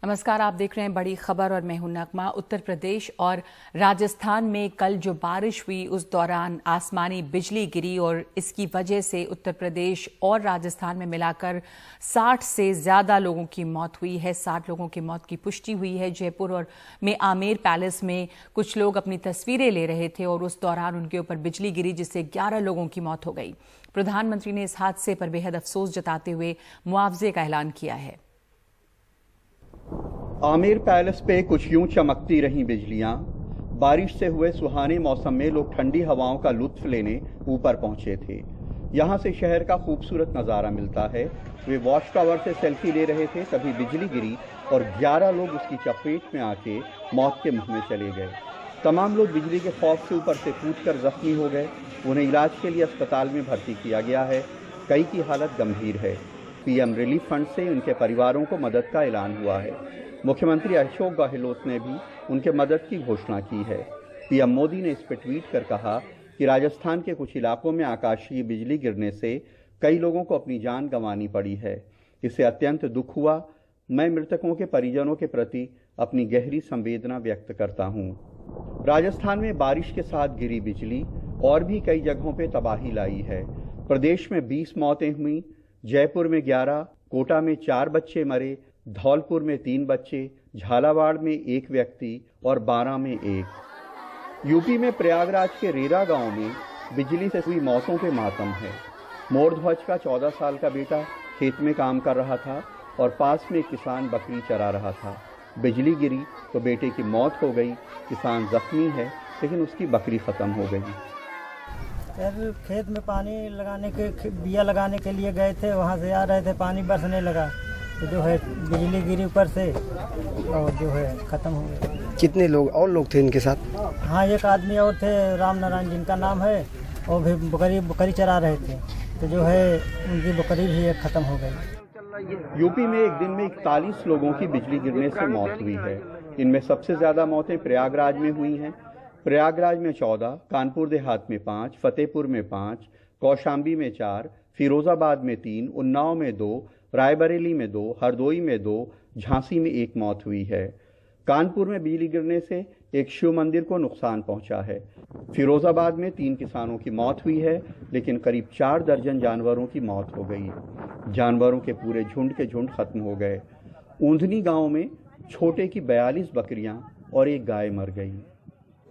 नमस्कार, आप देख रहे हैं बड़ी खबर और मैं हूं नगमा। उत्तर प्रदेश और राजस्थान में कल जो बारिश हुई उस दौरान आसमानी बिजली गिरी और इसकी वजह से उत्तर प्रदेश और राजस्थान में मिलाकर 60 से ज्यादा लोगों की मौत हुई है। 60 लोगों की मौत की पुष्टि हुई है। जयपुर और में आमेर पैलेस में कुछ लोग अपनी तस्वीरें ले रहे थे और उस दौरान उनके ऊपर बिजली गिरी जिससे 11 लोगों की मौत हो गई। प्रधानमंत्री ने इस हादसे पर बेहद अफसोस जताते हुए मुआवजे का ऐलान किया है। आमेर पैलेस पे कुछ यूं चमकती रहीं बिजलियां। बारिश से हुए सुहाने मौसम में लोग ठंडी हवाओं का लुत्फ लेने ऊपर पहुंचे थे। यहां से शहर का खूबसूरत नजारा मिलता है। वे वॉच टावर से सेल्फी ले रहे थे, तभी बिजली गिरी और 11 लोग उसकी चपेट में आके मौत के मुंह में चले गए। तमाम लोग बिजली के खौफ से ऊपर से कूदकर जख्मी हो गए। उन्हें इलाज के लिए अस्पताल में भर्ती किया गया है। कई की हालत गंभीर है। पीएम रिलीफ फंड से उनके परिवारों को मदद का ऐलान हुआ है। मुख्यमंत्री अशोक गहलोत ने भी उनके मदद की घोषणा की है। पीएम मोदी ने इस पर ट्वीट कर कहा कि राजस्थान के कुछ इलाकों में आकाशीय बिजली गिरने से कई लोगों को अपनी जान गंवानी पड़ी है। इससे अत्यंत दुख हुआ। मैं मृतकों के परिजनों के प्रति अपनी गहरी संवेदना व्यक्त करता हूं। राजस्थान में बारिश के साथ गिरी बिजली और भी कई जगहों पर तबाही लाई है। प्रदेश में 20 मौतें हुई। जयपुर में 11, कोटा में 4 बच्चे मरे, धौलपुर में 3 बच्चे, झालावाड़ में 1 व्यक्ति और बारां में 1। यूपी में प्रयागराज के रेरा गांव में बिजली से हुई मौतों पे मातम है। मोरध्वज का 14 साल का बेटा खेत में काम कर रहा था और पास में एक किसान बकरी चरा रहा था। बिजली गिरी तो बेटे की मौत हो गई। किसान जख्मी है लेकिन उसकी बकरी खत्म हो गई। सर, खेत में पानी लगाने के बिया लगाने के लिए गए थे, वहाँ से आ रहे थे, पानी बरसने लगा तो जो है बिजली गिरी ऊपर से और जो है ख़त्म हो गया। कितने लोग और लोग थे इनके साथ? हाँ, एक आदमी और थे, राम नारायण जिनका नाम है, और भी बकरी चरा रहे थे तो जो है उनकी बकरी भी ख़त्म हो गई। यूपी में एक दिन में 41 लोगों की बिजली गिरने से मौत हुई है। इनमें सबसे ज़्यादा मौतें प्रयागराज में हुई हैं। प्रयागराज में 14, कानपुर देहात में 5, फतेहपुर में 5, कौशाम्बी में 4, फिरोजाबाद में 3, उन्नाव में 2, रायबरेली में 2, हरदोई में 2, झांसी में 1 मौत हुई है। कानपुर में बिजली गिरने से एक शिव मंदिर को नुकसान पहुंचा है। फिरोजाबाद में 3 किसानों की मौत हुई है, लेकिन करीब 4 दर्जन जानवरों की मौत हो गई। जानवरों के पूरे झुंड के झुंड खत्म हो गए। ऊंधनी गांव में छोटे की 42 बकरियां और 1 गाय मर गई।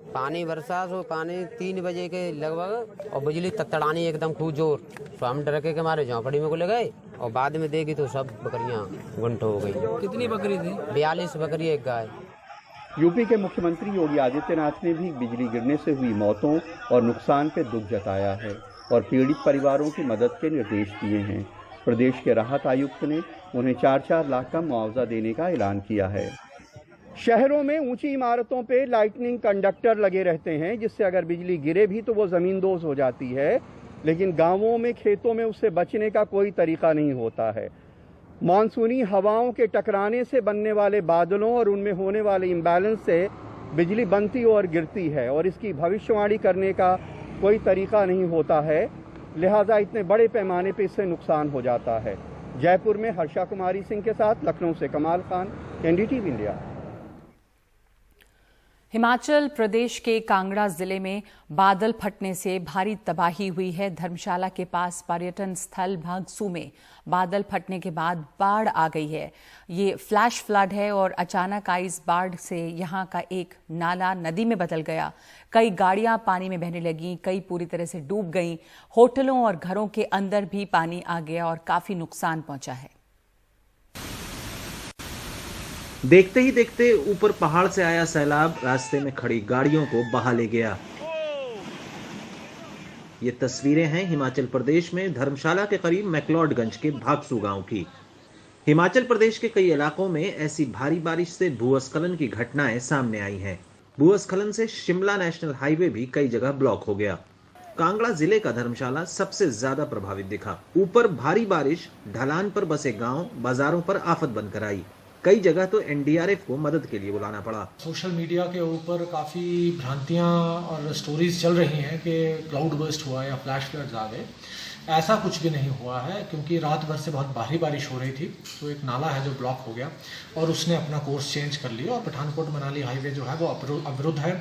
पानी बरसा तो पानी 3 बजे के लगभग और बिजली तड़ानी एकदम खूब जोर। तो हम डर के हमारे झोंपड़ी में को ले गए और बाद में देखी तो सब बकरियां गुंठ हो गई। कितनी बकरी थी? 42 बकरी, 1 गाय। यूपी के मुख्यमंत्री योगी आदित्यनाथ ने भी बिजली गिरने से हुई मौतों और नुकसान पे दुख जताया है और पीड़ित परिवारों की मदद के निर्देश दिए हैं। प्रदेश के राहत आयुक्त ने उन्हें 4-4 लाख का मुआवजा देने का ऐलान किया है। शहरों में ऊंची इमारतों पे लाइटनिंग कंडक्टर लगे रहते हैं, जिससे अगर बिजली गिरे भी तो वो ज़मींदोज़ हो जाती है, लेकिन गांवों में, खेतों में उससे बचने का कोई तरीका नहीं होता है। मानसूनी हवाओं के टकराने से बनने वाले बादलों और उनमें होने वाले इम्बैलेंस से बिजली बनती और गिरती है और इसकी भविष्यवाणी करने का कोई तरीका नहीं होता है। लिहाजा इतने बड़े पैमाने पर इससे नुकसान हो जाता है। जयपुर में हर्षा कुमारी सिंह के साथ लखनऊ से कमाल खान, एनडीटीवी इंडिया। हिमाचल प्रदेश के कांगड़ा जिले में बादल फटने से भारी तबाही हुई है। धर्मशाला के पास पर्यटन स्थल भागसू में बादल फटने के बाद बाढ़ आ गई है। ये फ्लैश फ्लड है और अचानक आई इस बाढ़ से यहां का एक नाला नदी में बदल गया। कई गाड़ियां पानी में बहने लगीं, कई पूरी तरह से डूब गईं। होटलों और घरों के अंदर भी पानी आ गया और काफी नुकसान पहुंचा है। देखते ही देखते ऊपर पहाड़ से आया सैलाब रास्ते में खड़ी गाड़ियों को बहा ले गया। ये तस्वीरें हैं हिमाचल प्रदेश में धर्मशाला के करीब मैक्लोडगंज के भागसू गांव की। हिमाचल प्रदेश के कई इलाकों में ऐसी भारी बारिश से भूस्खलन की घटनाएं सामने आई हैं। भूस्खलन से शिमला नेशनल हाईवे भी कई जगह ब्लॉक हो गया। कांगड़ा जिले का धर्मशाला सबसे ज्यादा प्रभावित दिखा। ऊपर भारी बारिश ढलान पर बसे गांव, बाजारों पर आफत बनकर आई। कई जगह तो एनडीआरएफ को मदद के लिए बुलाना पड़ा। सोशल मीडिया के ऊपर काफ़ी भ्रांतियां और स्टोरीज चल रही हैं कि क्लाउड बर्स्ट हुआ या फ्लैश फ्लड्स आ गए। ऐसा कुछ भी नहीं हुआ है, क्योंकि रात भर से बहुत भारी बारिश हो रही थी, तो एक नाला है जो ब्लॉक हो गया और उसने अपना कोर्स चेंज कर लिया और पठानकोट मनाली हाईवे जो है वो अवरुद्ध है।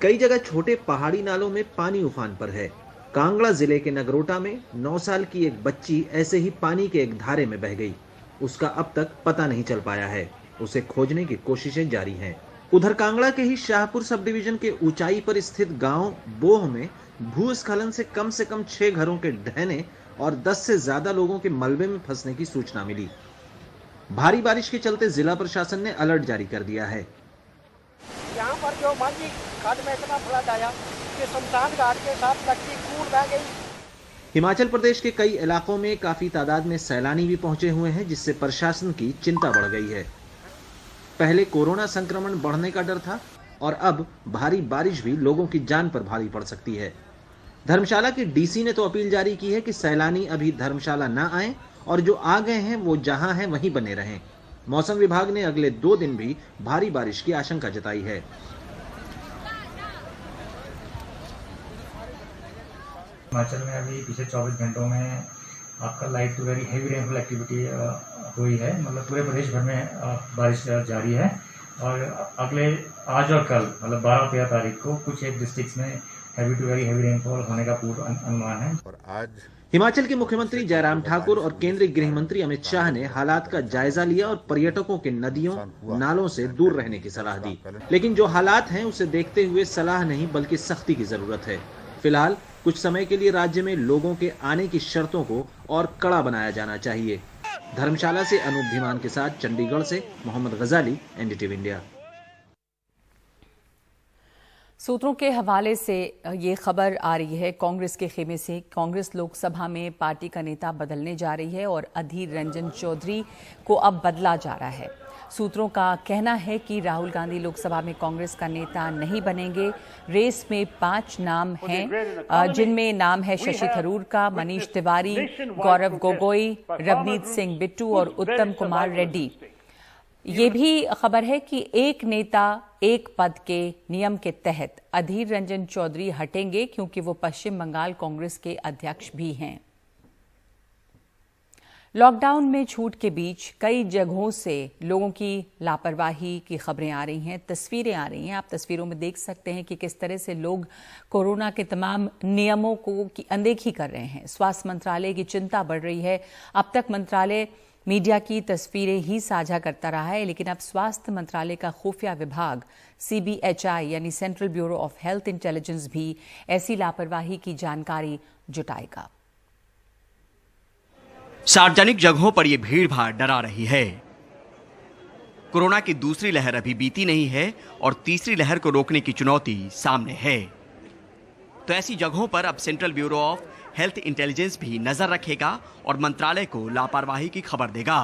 कई जगह छोटे पहाड़ी नालों में पानी उफान पर है। कांगड़ा जिले के नगरोटा में 9 साल की एक बच्ची ऐसे ही पानी के एक धारे में बह गई। उसका अब तक पता नहीं चल पाया है। उसे खोजने की कोशिशें जारी हैं। उधर कांगड़ा के ही शाहपुर सब डिवीजन के ऊंचाई पर स्थित गांव बोह में भूस्खलन से कम 6 घरों के ढहने और 10 से ज्यादा लोगों के मलबे में फंसने की सूचना मिली। भारी बारिश के चलते जिला प्रशासन ने अलर्ट जारी कर दिया है। यहाँ पर जो मांझी घाट में इतना फ्लड आया कि शमशान घाट के साथ लगती कूड़ बह गई। हिमाचल प्रदेश के कई इलाकों में काफी तादाद में सैलानी भी पहुंचे हुए हैं, जिससे प्रशासन की चिंता बढ़ गई है। पहले कोरोना संक्रमण बढ़ने का डर था और अब भारी बारिश भी लोगों की जान पर भारी पड़ सकती है। धर्मशाला के डीसी ने तो अपील जारी की है कि सैलानी अभी धर्मशाला न आएं और जो आ गए हैं वो जहां हैं वहीं बने रहें। मौसम विभाग ने अगले 2 दिन भी भारी बारिश की आशंका जताई है। हिमाचल में अभी पिछले 24 घंटों में आपका light to very heavy rainfall activity हुई है। मतलब पूरे प्रदेश भर में बारिश जारी है और अगले आज और कल मतलब 12-13 तारीख को कुछ एक डिस्ट्रिक्ट्स में heavy to very heavy rainfall होने का पूर्व अनुमान है। और आज हिमाचल के मुख्यमंत्री जयराम ठाकुर और केंद्रीय गृह मंत्री अमित शाह ने हालात का जायजा लिया और पर्यटकों के नदियों नालों से दूर रहने की सलाह दी। लेकिन जो हालात हैं उसे देखते हुए सलाह नहीं बल्कि सख्ती की जरूरत है। फिलहाल कुछ समय के लिए राज्य में लोगों के आने की शर्तों को और कड़ा बनाया जाना चाहिए। धर्मशाला से अनूप धीमान के साथ चंडीगढ़ से मोहम्मद गजाली, एनडीटीवी इंडिया। सूत्रों के हवाले से ये खबर आ रही है कांग्रेस के खेमे से। कांग्रेस लोकसभा में पार्टी का नेता बदलने जा रही है और अधीर रंजन चौधरी को अब बदला जा रहा है। सूत्रों का कहना है कि राहुल गांधी लोकसभा में कांग्रेस का नेता नहीं बनेंगे। रेस में 5 नाम हैं, जिनमें नाम है शशि थरूर का, मनीष तिवारी, गौरव गोगोई, रवनीत सिंह बिट्टू और उत्तम कुमार रेड्डी। ये भी खबर है कि एक नेता एक पद के नियम के तहत अधीर रंजन चौधरी हटेंगे, क्योंकि वो पश्चिम बंगाल कांग्रेस के अध्यक्ष भी हैं। लॉकडाउन में छूट के बीच कई जगहों से लोगों की लापरवाही की खबरें आ रही हैं, तस्वीरें आ रही हैं। आप तस्वीरों में देख सकते हैं कि किस तरह से लोग कोरोना के तमाम नियमों की अनदेखी कर रहे हैं। स्वास्थ्य मंत्रालय की चिंता बढ़ रही है। अब तक मंत्रालय मीडिया की तस्वीरें ही साझा करता रहा है, लेकिन अब स्वास्थ्य मंत्रालय का खुफिया विभाग CBHI यानी central bureau of health intelligence भी ऐसी लापरवाही की जानकारी जुटाएगा। सार्वजनिक जगहों पर यह भीड़ भाड़ डरा रही है। कोरोना की दूसरी लहर अभी बीती नहीं है और तीसरी लहर को रोकने की चुनौती सामने है। तो ऐसी जगहों पर अब central bureau of health intelligence भी नजर रखेगा और मंत्रालय को लापरवाही की खबर देगा।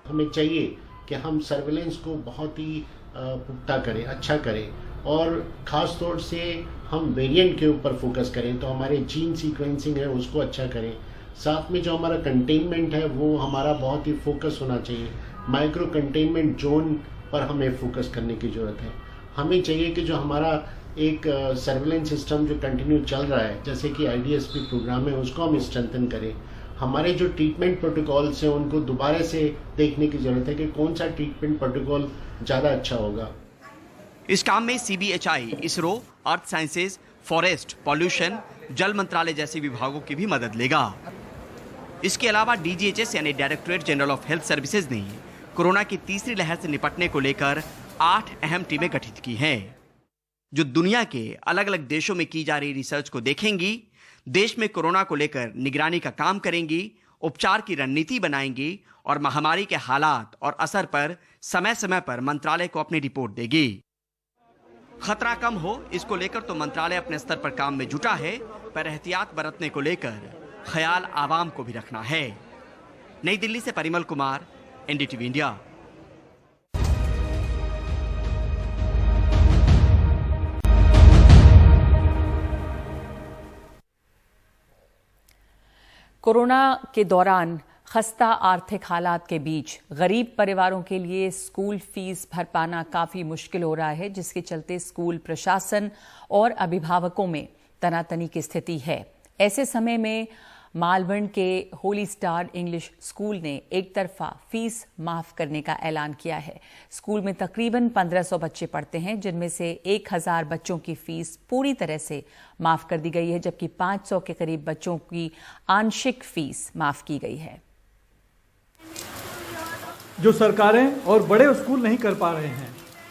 हमें चाहिए कि हम सर्वेलेंस को बहुत ही पुख्ता करें, अच्छा करें और ख़ास तौर से हम वेरिएंट के ऊपर फोकस करें। तो हमारे जीन सीक्वेंसिंग है उसको अच्छा करें। साथ में जो हमारा कंटेनमेंट है वो हमारा बहुत ही फोकस होना चाहिए। माइक्रो कंटेनमेंट जोन पर हमें फोकस करने की ज़रूरत है। हमें चाहिए कि जो हमारा एक सर्वेलेंस सिस्टम जो कंटिन्यू चल रहा है, जैसे कि IDSP प्रोग्राम है, उसको हम स्ट्रेंथन करें। हमारे जो ट्रीटमेंट प्रोटोकॉल्स हैं उनको दोबारा से देखने की ज़रूरत है कि कौन सा ट्रीटमेंट प्रोटोकॉल ज़्यादा अच्छा होगा। इस काम में CBHI, इसरो, अर्थ साइंसेज, फॉरेस्ट, पॉल्यूशन, जल मंत्रालय जैसे विभागों की भी मदद लेगा। इसके अलावा DGHS यानी directorate general of health services ने कोरोना की तीसरी लहर से निपटने को लेकर 8 अहम टीमें गठित की हैं, जो दुनिया के अलग अलग देशों में की जा रही रिसर्च को देखेंगी, देश में कोरोना को लेकर निगरानी का काम करेंगी, उपचार की रणनीति बनाएंगी और महामारी के हालात और असर पर समय समय पर मंत्रालय को अपनी रिपोर्ट देगी। खतरा कम हो इसको लेकर तो मंत्रालय अपने स्तर पर काम में जुटा है, पर एहतियात बरतने को लेकर ख्याल आवाम को भी रखना है। नई दिल्ली से Parimal Kumar, NDTV India. Corona के दौरान खस्ता आर्थिक हालात के बीच गरीब परिवारों के लिए स्कूल फीस भर पाना काफी मुश्किल हो रहा है, जिसके चलते स्कूल प्रशासन और अभिभावकों में तनातनी की स्थिति है। ऐसे समय में मालवण के होली स्टार इंग्लिश स्कूल ने एक तरफा फीस माफ करने का ऐलान किया है। स्कूल में तकरीबन 1500 बच्चे पढ़ते हैं, जिनमें से 1000 बच्चों की फीस पूरी तरह से माफ कर दी गई है, जबकि 500 के करीब बच्चों की आंशिक फीस माफ की गई है। जो सरकारें और बड़े स्कूल नहीं कर पा रहे हैं,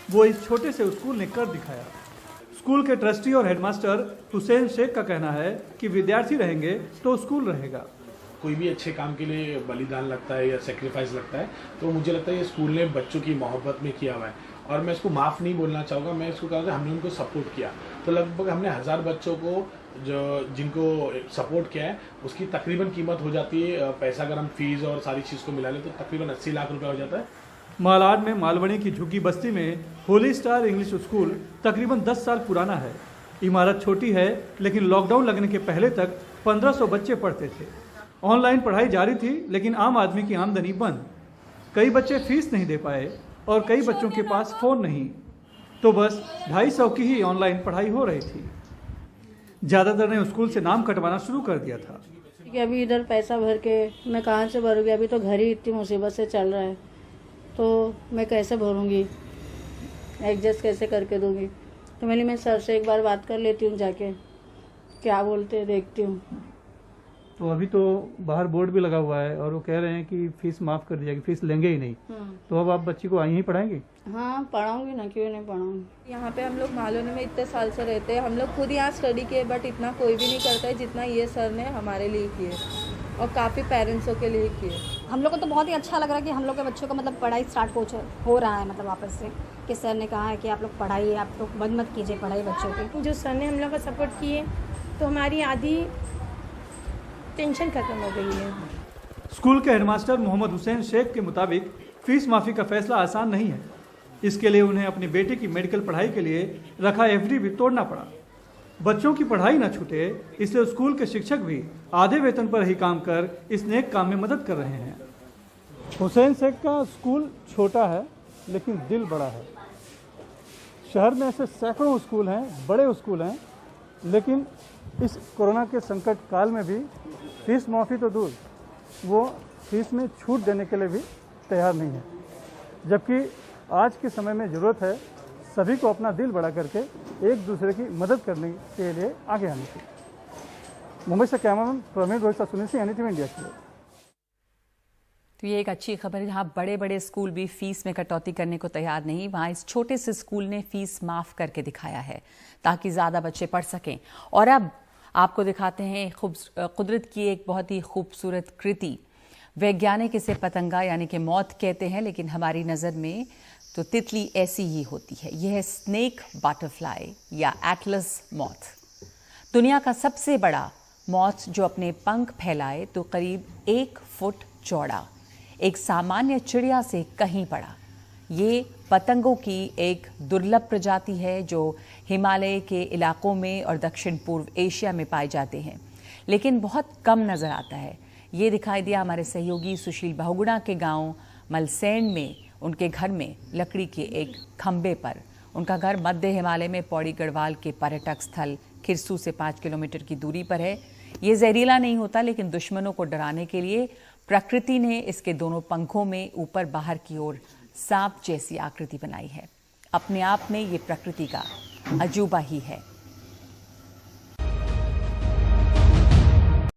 वो इस छोटे से स्कूल ने कर दिखाया। स्कूल के ट्रस्टी और हेडमास्टर हुसैन शेख का कहना है कि विद्यार्थी रहेंगे तो स्कूल रहेगा। कोई भी अच्छे काम के लिए बलिदान लगता है या सेक्रीफाइस लगता है, तो मुझे लगता है ये स्कूल ने बच्चों की मोहब्बत में किया हुआ है। और मैं इसको माफ़ नहीं बोलना चाहूँगा, मैं इसको कहूँगा हमने उनको सपोर्ट किया। तो लगभग हमने 1000 बच्चों को जिनको सपोर्ट किया है, उसकी तकरीबन कीमत हो जाती है, पैसा अगर हम फीस और सारी चीज़ को मिला लें तो तकरीबन 80 लाख रुपये हो जाता है। मालाड में मालवणी की झुग्गी बस्ती में होली स्टार इंग्लिश स्कूल तकरीबन 10 साल पुराना है। इमारत छोटी है, लेकिन लॉकडाउन लगने के पहले तक 1500 बच्चे पढ़ते थे। ऑनलाइन पढ़ाई जारी थी, लेकिन आम आदमी की आमदनी बंद। कई बच्चे फीस नहीं दे पाए और कई बच्चों के पास फ़ोन नहीं, तो बस 250 की ही ऑनलाइन पढ़ाई हो रही थी। ज़्यादातर ने स्कूल से नाम कटवाना शुरू कर दिया था कि अभी इधर पैसा भर के मैं कहाँ से भरूँगी, अभी तो घर ही इतनी मुसीबत से चल रहा है, तो मैं कैसे भरूँगी, एडजस्ट कैसे करके दूँगी। तो मैं सर से एक बार बात कर लेती हूँ, जाके क्या बोलते हैं देखती हूँ। तो अभी तो बाहर बोर्ड भी लगा हुआ है और वो कह रहे हैं कि फीस माफ़ कर दी जाएगी, फीस लेंगे ही नहीं। तो अब आप बच्ची को यहीं पढ़ाएंगे? हाँ पढ़ाऊँगी ना, क्यों नहीं पढ़ाऊँगी। यहाँ पे हम लोग मालवनी में इतने साल से रहते हैं, हम लोग खुद यहाँ स्टडी किए, बट इतना कोई भी नहीं करता है जितना ये सर ने हमारे लिए किए और काफ़ी पेरेंट्सों के लिए किए। हम लोग को तो बहुत ही अच्छा लग रहा है कि हम लोग के बच्चों का मतलब पढ़ाई स्टार्ट हो रहा है, मतलब वापस से कि सर ने कहा है कि आप लोग पढ़ाइए, आप लोग बंद मत कीजिए पढ़ाई बच्चों की। जो सर ने हम लोग का सपोर्ट किए तो हमारी आधी टेंशन खत्म हो गई है। स्कूल के हेडमास्टर मोहम्मद हुसैन शेख के मुताबिक फीस माफ़ी का फैसला आसान नहीं है। इसके लिए उन्हें अपनी बेटी की मेडिकल पढ़ाई के लिए रखा एफडी भी तोड़ना पड़ा। बच्चों की पढ़ाई न छूटे, इसलिए स्कूल के शिक्षक भी आधे वेतन पर ही काम कर इस नेक काम में मदद कर रहे हैं। हुसैन शेख का स्कूल छोटा है, लेकिन दिल बड़ा है। शहर में ऐसे सैकड़ों स्कूल हैं, बड़े स्कूल हैं, लेकिन इस कोरोना के संकट काल में भी फीस माफ़ी तो दूर, वो फीस में छूट देने के लिए भी तैयार नहीं है। जबकि आज के समय में ज़रूरत है सभी को अपना दिल बड़ा करके एक दूसरे की मदद करने के लिए आगे आने की। मुंबई से cameraman Praveen Rohit Sunil Singh, NDTV India के लिए। तो ये एक अच्छी खबर है, जहाँ बड़े बड़े स्कूल भी फीस में कटौती करने को तैयार नहीं, वहाँ इस छोटे से स्कूल ने फीस माफ़ करके दिखाया है ताकि ज़्यादा बच्चे पढ़ सकें। और अब आपको दिखाते हैं कुदरत की एक बहुत ही खूबसूरत कृति। वैज्ञानिक इसे पतंगा यानी कि मौत कहते हैं, लेकिन हमारी नज़र में तो तितली ऐसी ही होती है। यह है स्नेक बटरफ्लाई या एटलस मॉथ, दुनिया का सबसे बड़ा मॉथ जो अपने पंख फैलाए तो करीब 1 फुट चौड़ा, एक सामान्य चिड़िया से कहीं बड़ा। ये पतंगों की एक दुर्लभ प्रजाति है जो हिमालय के इलाकों में और दक्षिण पूर्व एशिया में पाए जाते हैं, लेकिन बहुत कम नज़र आता है। ये दिखाई दिया हमारे सहयोगी सुशील बहुगुणा के गांव मलसैंड में, उनके घर में लकड़ी के एक खंबे पर। उनका घर मध्य हिमालय में पौड़ी गढ़वाल के पर्यटक स्थल खिरसू से 5 किलोमीटर की दूरी पर है। ये जहरीला नहीं होता, लेकिन दुश्मनों को डराने के लिए प्रकृति ने इसके दोनों पंखों में ऊपर बाहर की ओर सांप जैसी आकृति बनाई है। अपने आप में ये प्रकृति का अजूबा ही है।